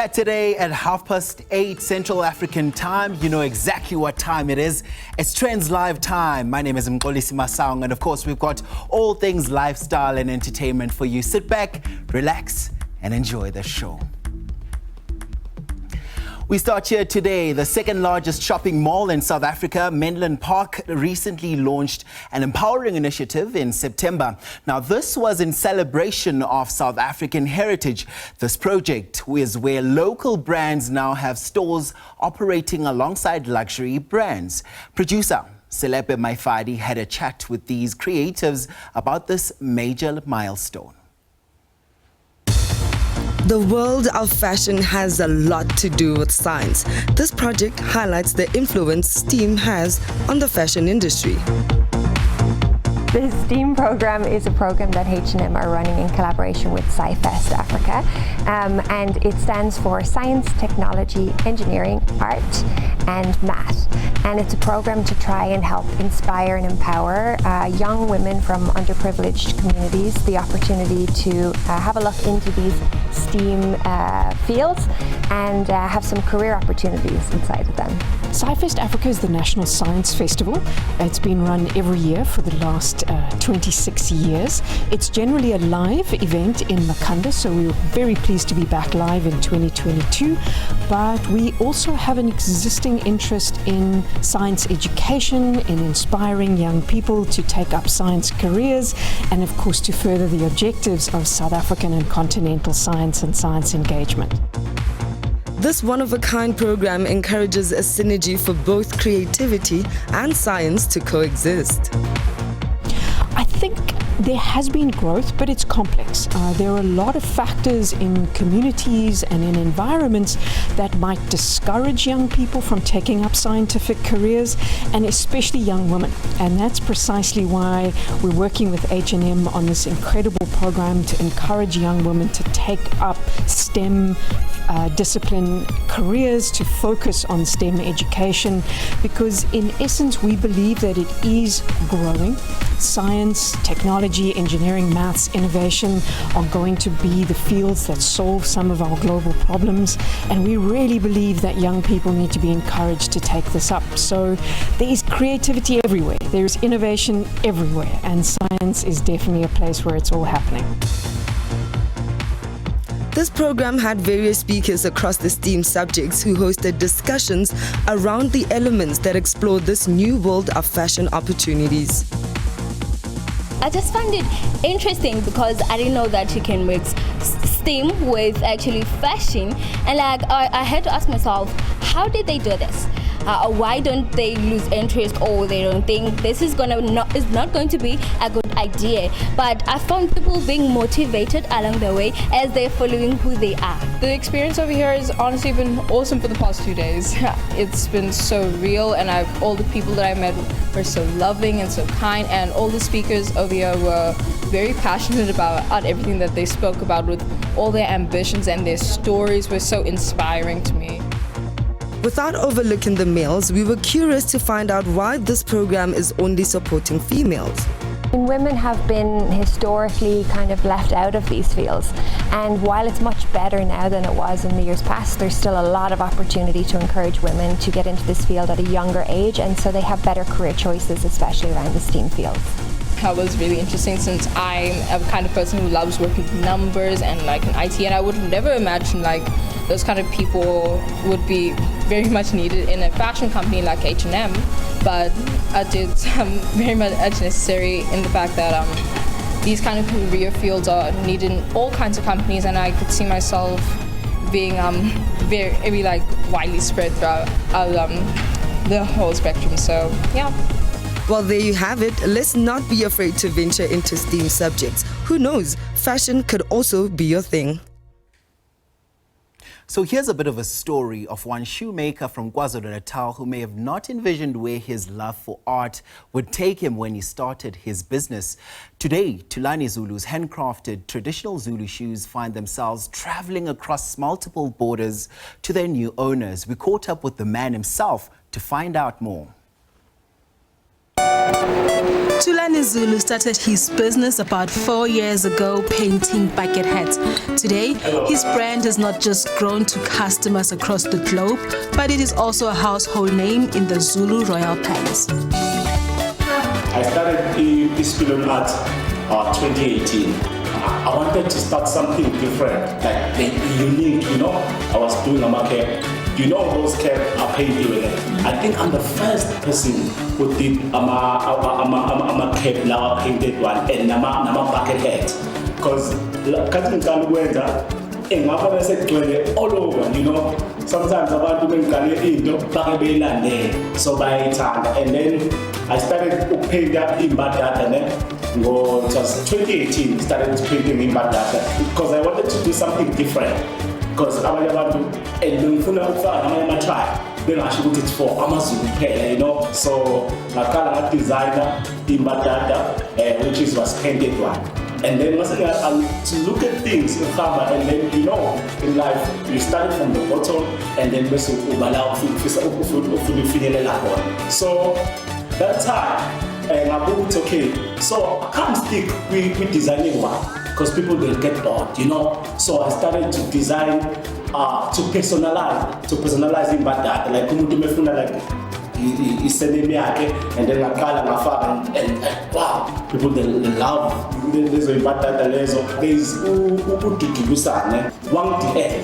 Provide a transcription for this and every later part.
Saturday at 8:30 Central African Time. You know exactly what time it is. It's Trendz Live Time. My name is Mkolisi Masaung, and of course we've got all things lifestyle and entertainment for you. Sit back, relax, and enjoy the show. We start here today. The second largest shopping mall in South Africa, Menlyn Park, recently launched an empowering initiative in September. Now, this was in celebration of South African heritage. This project is where local brands now have stores operating alongside luxury brands. Producer Selepe Maifadi had a chat with these creatives about this major milestone. The world of fashion has a lot to do with science. This project highlights the influence STEAM has on the fashion industry. The STEAM program is a program that H&M are running in collaboration with SciFest Africa, and it stands for Science, Technology, Engineering, Art and Math. And it's a program to try and help inspire and empower young women from underprivileged communities the opportunity to have a look into these STEAM fields and have some career opportunities inside of them. SciFest Africa is the national science festival. It's been run every year for the last 26 years. It's generally a live event in Makanda, so we're very pleased to be back live in 2022. But we also have an existing interest in science education, in inspiring young people to take up science careers, and of course to further the objectives of South African and continental science and science engagement. This one-of-a-kind program encourages a synergy for both creativity and science to coexist. I think there has been growth, but it's complex. There are a lot of factors in communities and in environments that might discourage young people from taking up scientific careers, and especially young women. And that's precisely why we're working with H&M on this incredible program to encourage young women to take up STEM discipline careers, to focus on STEM education, because in essence we believe that it is growing. Science, technology, engineering, maths, innovation are going to be the fields that solve some of our global problems, and we really believe that young people need to be encouraged to take this up. So there is creativity everywhere, there is innovation everywhere, and science is definitely a place where it's all happening. This program had various speakers across the STEAM subjects who hosted discussions around the elements that explore this new world of fashion opportunities. I just found it interesting because I didn't know that you can mix STEAM with actually fashion, and I had to ask myself, how did they do this? Why don't they lose interest, or they don't think this is not going to be a good idea? But I found people being motivated along the way as they're following who they are. The experience over here has honestly been awesome for the past 2 days. It's been so real, and all the people that I met were so loving and so kind, and all the speakers over here were very passionate about everything that they spoke about, with all their ambitions, and their stories were so inspiring to me. Without overlooking the males, we were curious to find out why this program is only supporting females. Women have been historically kind of left out of these fields, and while it's much better now than it was in the years past, there's still a lot of opportunity to encourage women to get into this field at a younger age, and so they have better career choices, especially around the STEAM fields. That was really interesting, since I'm a kind of person who loves working with numbers and like in IT, and I would never imagine like those kind of people would be very much needed in a fashion company like H&M, but it's very much necessary in the fact that these kind of career fields are needed in all kinds of companies, and I could see myself being very like widely spread throughout the whole spectrum. So yeah. Well, there you have it. Let's not be afraid to venture into STEAM subjects. Who knows, fashion could also be your thing. So here's a bit of a story of one shoemaker from KwaZulu-Natal who may have not envisioned where his love for art would take him when he started his business. Today, Tulani Zulu's handcrafted traditional Zulu shoes find themselves traveling across multiple borders to their new owners. We caught up with the man himself to find out more. Thulani Zulu started his business about 4 years ago painting bucket hats. Today, his brand has not just grown to customers across the globe, but it is also a household name in the Zulu Royal Palace. I started this film art 2018. I wanted to start something different, like unique, you know. I was doing a market. You know those cap are painted with it. I think I'm the first person who did a cap now painted one and nama bucket hat. Because all over, you know. Sometimes about doing so by time, and then I started to paint that in Baghdad, and then it was 2018 started painting in Baghdad because I wanted to do something different. Because I want to, and I'm try. Then I should put it for Amazon Pay, you know. So I call a designer in Baghdad, which was painted one. And then once again, to look at things in camera, and then you know, in life, you start from the bottom, and then so that time, and I thought, okay, so I can't stick with designing one. Because people will get bored, you know. So I started to design, to personalize in Baghdad. Like, and then I call my father, and wow, people they love. There's a Baghdad, there's one DM.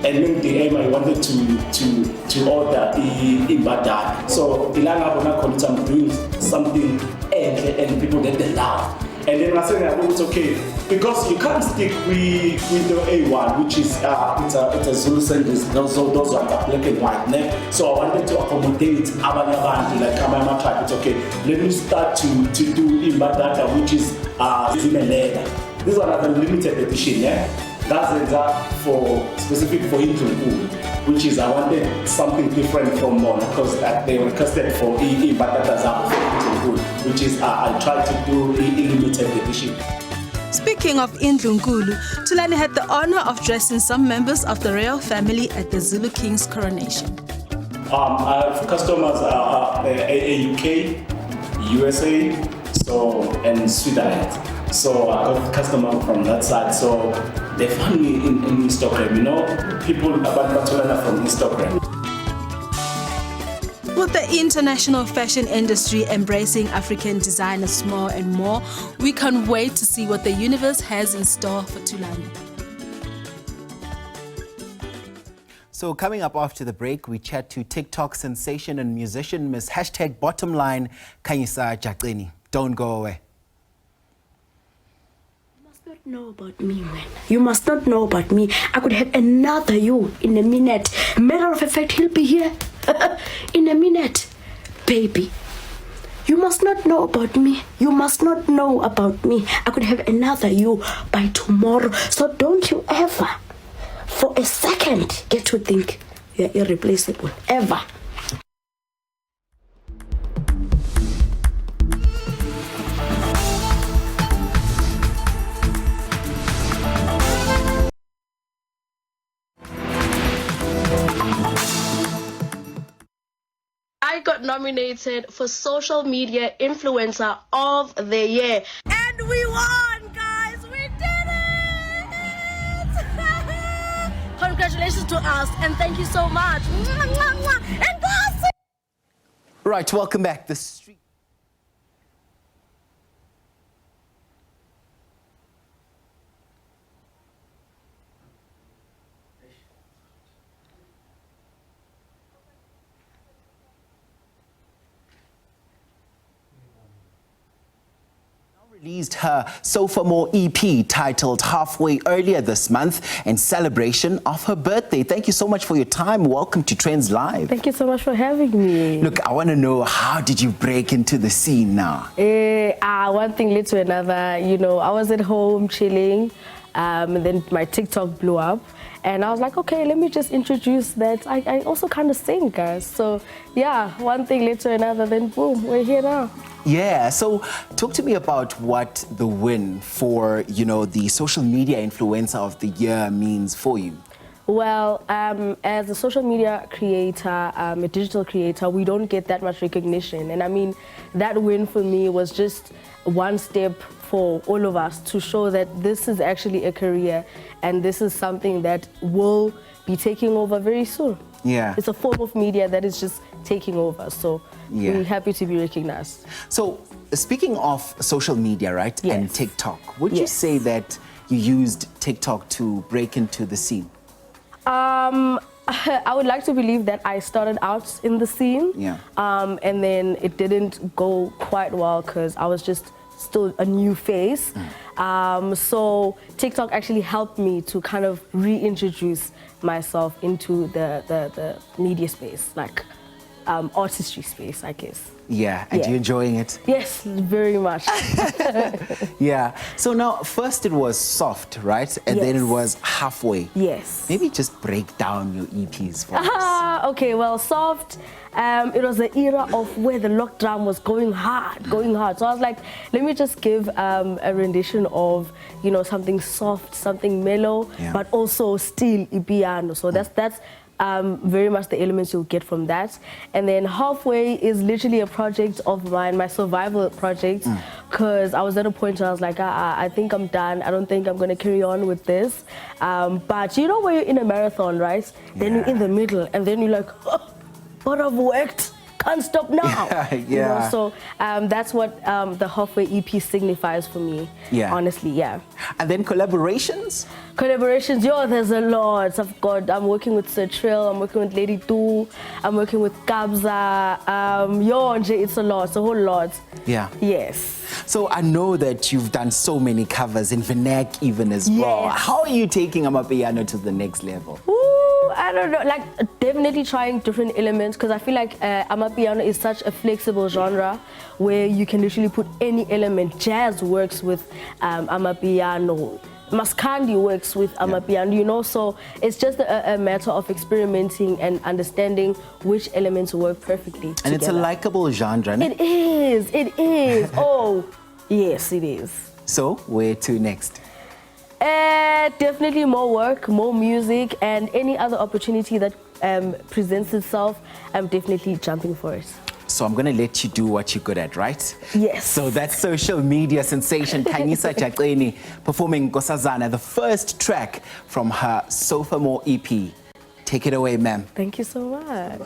And then the aim I wanted to order in Baghdad. So I'm doing something and people get the love. And then I said, it's okay, because you can't stick with the A1, which is it's a Zulu sentence. Those ones are black and white. Ne? So I wanted to accommodate Abanabantu, like Kamama tribe. It's okay. Let me start to do in Baghdad, which is in a leather. This one is a limited edition. Yeah? That's for specific for Indrungu, which is I wanted something different from Mona because they requested for Indrungu, which is I tried to do limited edition. Speaking of Indrungulu, Thulani had the honor of dressing some members of the royal family at the Zulu King's coronation. I have customers UK, USA, and Switzerland. So I got customers from that side. So they found me in Instagram, you know, people about Thulani from Instagram. With the international fashion industry embracing African designers more and more, we can't wait to see what the universe has in store for Thulani. So coming up after the break, we chat to TikTok sensation and musician Miss #bottomline Khanyisa Jaqeni. Don't go away. Know about me, man. You must not know about me. I could have another you in a minute. Matter of fact, he'll be here in a minute. Baby, you must not know about me. You must not know about me. I could have another you by tomorrow. So don't you ever, for a second, get to think you're irreplaceable. Ever. I got nominated for Social Media Influencer of the Year. And we won, guys! We did it! Congratulations to us, and thank you so much. And boss! Right, welcome back. The street. Released her Sofa More EP titled Halfway earlier this month in celebration of her birthday. Thank you so much for your time. Welcome to Trendz Live. Thank you so much for having me. Look, I want to know, how did you break into the scene now? One thing led to another. You know, I was at home chilling, and then my TikTok blew up. And I was like, okay, let me just introduce that. I also kind of sing, guys. So, yeah, one thing led to another, then boom, we're here now. Yeah, so talk to me about what the win for, you know, the Social Media Influencer of the Year means for you. Well, as a social media creator, a digital creator, we don't get that much recognition. And I mean, that win for me was just one step for all of us to show that this is actually a career and this is something that will be taking over very soon. Yeah. It's a form of media that is just taking over. So we're happy to be recognized. So speaking of social media, right, Yes. and TikTok, would you say that you used TikTok to break into the scene? I would like to believe that I started out in the scene, and then it didn't go quite well because I was just still a new face. So TikTok actually helped me to kind of reintroduce myself into the media space, like artistry space, I guess. Yeah, and you're enjoying it? Yes, very much. Yeah. So now, first it was soft, right? And then it was halfway. Yes. Maybe just break down your EPs for us. Okay, well, soft, it was the era of where the lockdown was going hard. So I was like, let me just give a rendition of, you know, something soft, something mellow, but also still piano. So that's very much the elements you'll get from that. And then halfway is literally a project of mine, my survival project, because I was at a point where I was like, I think I'm done. I don't think I'm going to carry on with this. But you know when you're in a marathon, right? Then you're in the middle and then you're like, oh, but I've worked. Can't stop now. You know, so that's what the halfway EP signifies for me. Honestly, And then collaborations? Collaborations, there's a lot. I'm working with Sir Trill, I'm working with Lady Do, I'm working with Kabza. It's a lot, it's a whole lot. Yeah. Yes. So I know that you've done so many covers in Vernac even as well. How are you taking Amapiano to the next level? I don't know, like definitely trying different elements because I feel like Amapiano is such a flexible genre where you can literally put any element. Jazz works with Amapiano. Maskandi works with Amapiano, you know, so it's just a matter of experimenting and understanding which elements work perfectly together. And it's a likable genre, no? It is. Oh, yes, it is. So, where to next? Definitely more work, more music, and any other opportunity that presents itself, I'm definitely jumping for it. So I'm going to let you do what you're good at, right? Yes. So that's social media sensation Khanyisa Jaqeni performing Nkosazana, the first track from her Sophomore EP. Take it away, ma'am. Thank you so much.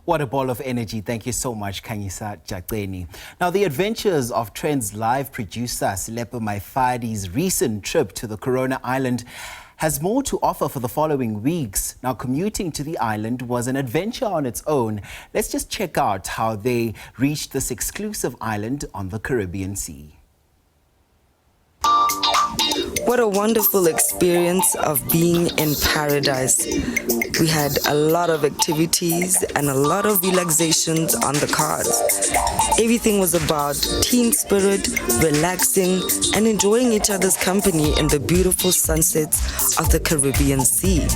What a ball of energy. Thank you so much, Khanyisa Jaqeni. Now, the adventures of Trendz live producer Silepo Maifadi's recent trip to the Corona Island has more to offer for the following weeks. Now, commuting to the island was an adventure on its own. Let's just check out how they reached this exclusive island on the Caribbean Sea. What a wonderful experience of being in paradise. We had a lot of activities and a lot of relaxations on the cards. Everything was about team spirit, relaxing, and enjoying each other's company in the beautiful sunsets of the Caribbean Sea.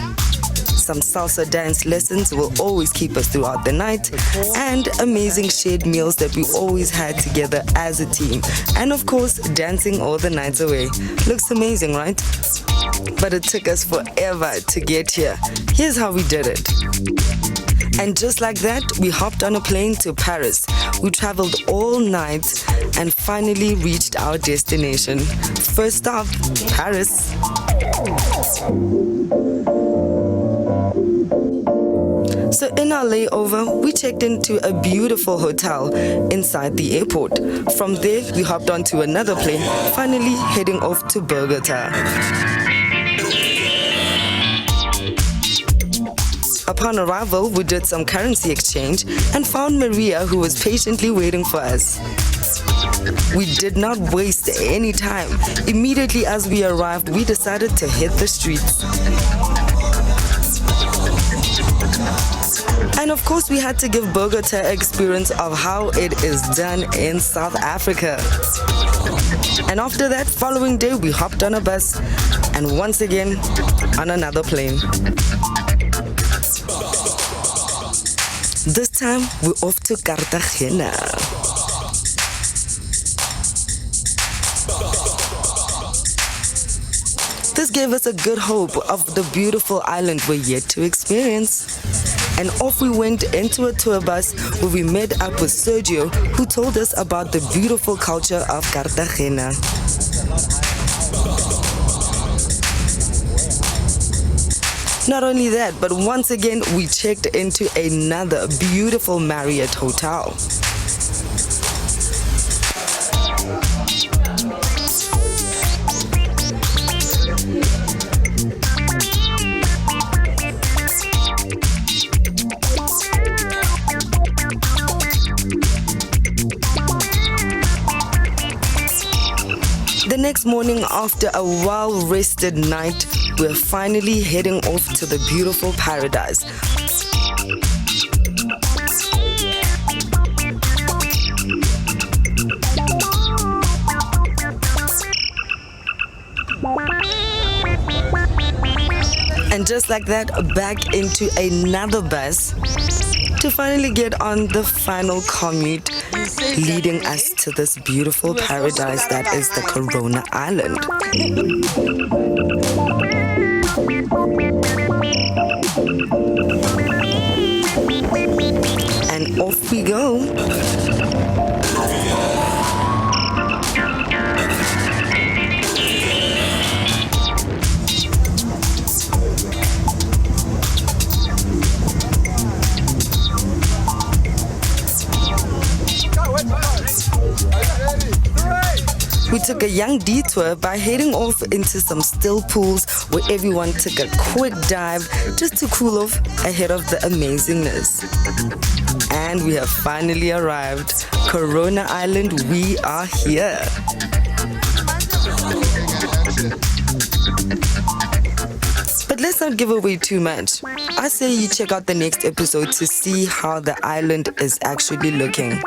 Some salsa dance lessons will always keep us throughout the night, and amazing shared meals that we always had together as a team. And of course, dancing all the nights away. Looks amazing, right? But it took us forever to get here. Here's how we did it. And just like that, we hopped on a plane to Paris. We traveled all night and finally reached our destination. First stop, Paris. So in our layover, we checked into a beautiful hotel inside the airport. From there, we hopped onto another plane, finally heading off to Bogota. Upon arrival, we did some currency exchange and found Maria, who was patiently waiting for us. We did not waste any time. Immediately as we arrived, we decided to hit the streets. And of course, we had to give Bogota an experience of how it is done in South Africa. And after that, following day, we hopped on a bus and once again on another plane. This time, we're off to Cartagena. This gave us a good hope of the beautiful island we're yet to experience. And off we went into a tour bus where we met up with Sergio, who told us about the beautiful culture of Cartagena. Not only that, but once again, we checked into another beautiful Marriott hotel. The next morning, after a well-rested night, we're finally heading off to the beautiful paradise. And just like that, back into another bus to finally get on the final commute, leading us to this beautiful paradise that is the Corona Island. And off we go. We took a young detour by heading off into some still pools where everyone took a quick dive just to cool off ahead of the amazingness. And we have finally arrived. Corona Island, we are here. But let's not give away too much. I say you check out the next episode to see how the island is actually looking.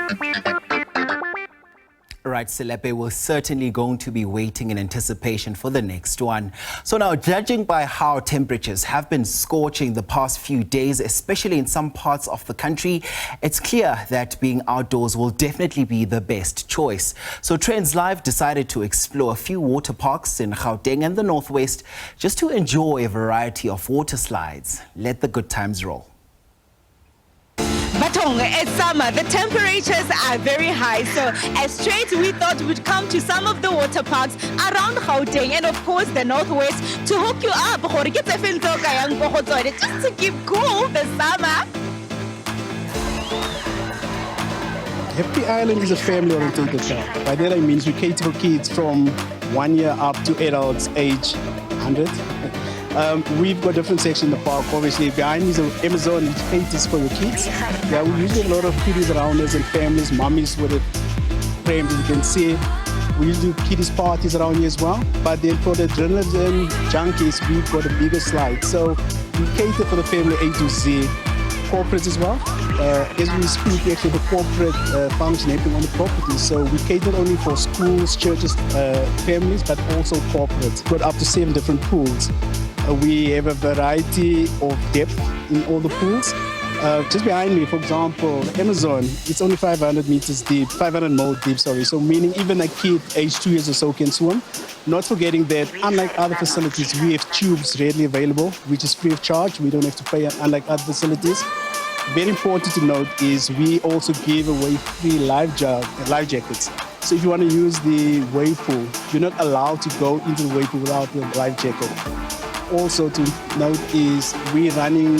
Right, Selepe, we're certainly going to be waiting in anticipation for the next one. So now, judging by how temperatures have been scorching the past few days, especially in some parts of the country, it's clear that being outdoors will definitely be the best choice. So Trendz Live decided to explore a few water parks in Gauteng and the Northwest just to enjoy a variety of water slides. Let the good times roll. Batong, it's summer. The temperatures are very high. So as straight, we thought we'd come to some of the water parks around Gauteng and of course the Northwest to hook you up. Just to keep cool this summer. Happy Island is a family-oriented town. By that I mean we cater for kids from 1 year up to adults age 100. We've got different sections in the park. Obviously, behind me is an Amazon, which caters for the kids. Yeah, we usually a lot of kiddies around us and families, mummies with it, frames, you can see. We do kiddies parties around here as well. But then for the adrenaline junkies, we've got a bigger slide. So we cater for the family A to Z, corporates as well. As we speak, actually the corporate function happening on the property. So we cater only for schools, churches, families, but also corporates. We've got up to 7 different pools. We have a variety of depth in all the pools. Just behind me, for example, Amazon, it's only 500 meters deep, 500 mil deep, sorry. So meaning even a kid aged 2 years or so can swim. Not forgetting that, unlike other facilities, we have tubes readily available, which is free of charge. We don't have to pay, unlike other facilities. Very important to note is we also give away free life jackets. So if you want to use the wave pool, you're not allowed to go into the wave pool without the life jacket. Also to note is we're running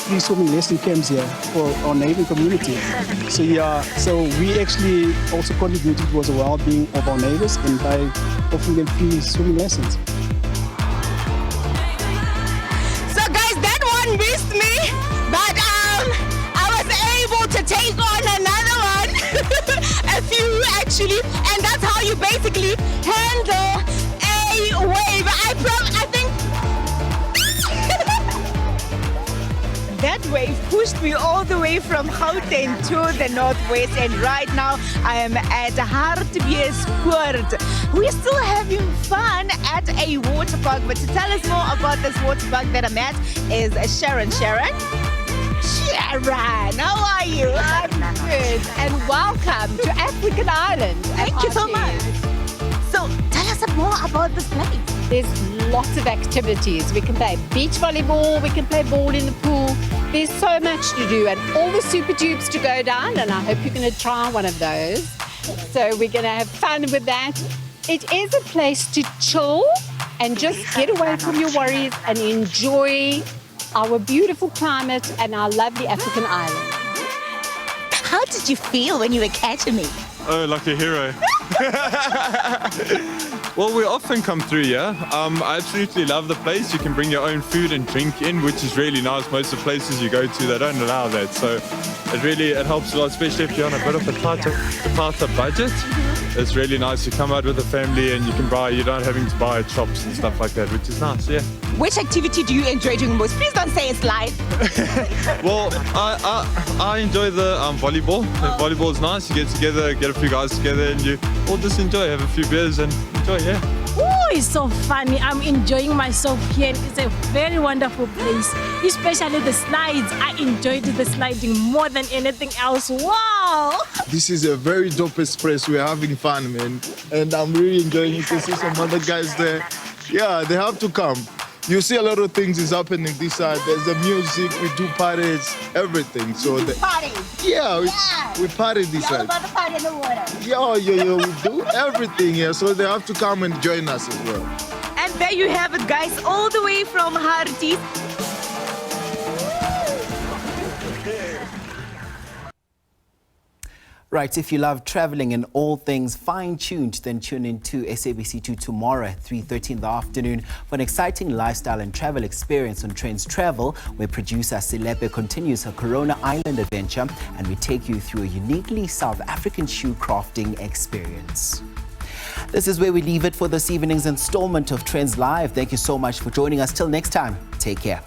free swimming lesson camps here for our neighboring community. So we actually also contribute towards the well-being of our neighbors and by offering them free swimming lessons. So guys, that one missed me, but I was able to take on another one, a few actually, and that's how you basically handle a wave. I think that wave pushed me all the way from Gauteng to the northwest, and right now I am at Hartbeespoort. We're still having fun at a water park, but to tell us more about this water park that I'm at is Sharon. Sharon, how are you? I'm good, and welcome to African Island. Thank you so much. So tell us more about this place. There's lots of activities. We can play beach volleyball, we can play ball in the pool. There's so much to do and all the super tubes to go down, and I hope you're going to try one of those. So we're going to have fun with that. It is a place to chill and just get away from your worries and enjoy our beautiful climate and our lovely African island. How did you feel when you were catching me? Oh, like a hero. Well, we often come through here. I absolutely love the place. You can bring your own food and drink in, which is really nice. Most of the places you go to, they don't allow that. So it helps a lot, especially if you're on a bit of a tighter budget. It's really nice. You come out with a family and you're not having to buy chops and stuff like that, which is nice, yeah. Which activity do you enjoy doing most? Please don't say it's live. Well, I enjoy the volleyball. Volleyball is nice. You get together, get a few guys together, and you all just enjoy, have a few beers and enjoy, yeah. Oh, it's so funny. I'm enjoying myself here. It's a very wonderful place, especially the slides. I enjoyed the sliding more than anything else. Wow! This is a very dope place. We're having fun, man. And I'm really enjoying it. You can see some other guys there. Yeah, they have to come. You see a lot of things is happening this side. There's the music, we do parties, everything. So party? Yeah, we party this side. About the party in the water. Yeah, we do everything here. So they have to come and join us as well. And there you have it, guys, all the way from Harties. Right, if you love traveling and all things fine-tuned, then tune in to SABC2 tomorrow at 3:30 in the afternoon for an exciting lifestyle and travel experience on Trendz Travel, where producer Silepe continues her Corona Island adventure and we take you through a uniquely South African shoe crafting experience. This is where we leave it for this evening's installment of Trendz Live. Thank you so much for joining us. Till next time, take care.